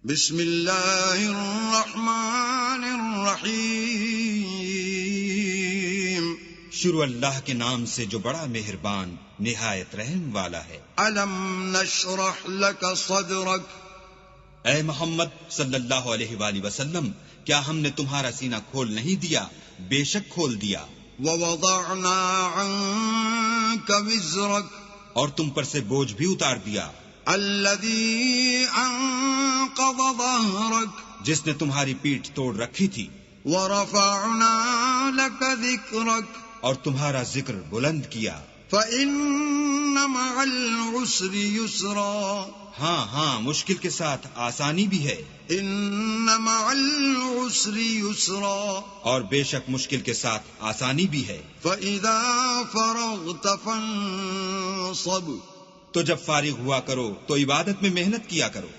بسم اللہ الرحمن الرحیم، شروع اللہ کے نام سے جو بڑا مہربان نہایت رحم والا ہے۔ الم نشرح لک صدرک، اے محمد صلی اللہ علیہ وآلہ وسلم، کیا ہم نے تمہارا سینہ کھول نہیں دیا؟ بے شک کھول دیا۔ ووضعنا عنک وزرک، اور تم پر سے بوجھ بھی اتار دیا، الذی انقض ظہرک، جس نے تمہاری پیٹھ توڑ رکھی تھی، ورفعنا لک ذکرک، اور تمہارا ذکر بلند کیا۔ فإن مع العسر یسرا، ہاں مشکل کے ساتھ آسانی بھی ہے، ان مع العسر یسرا، اور بے شک مشکل کے ساتھ آسانی بھی ہے۔ فإذا فرغت فانصب، تو جب فارغ ہوا کرو تو عبادت میں محنت کیا کرو۔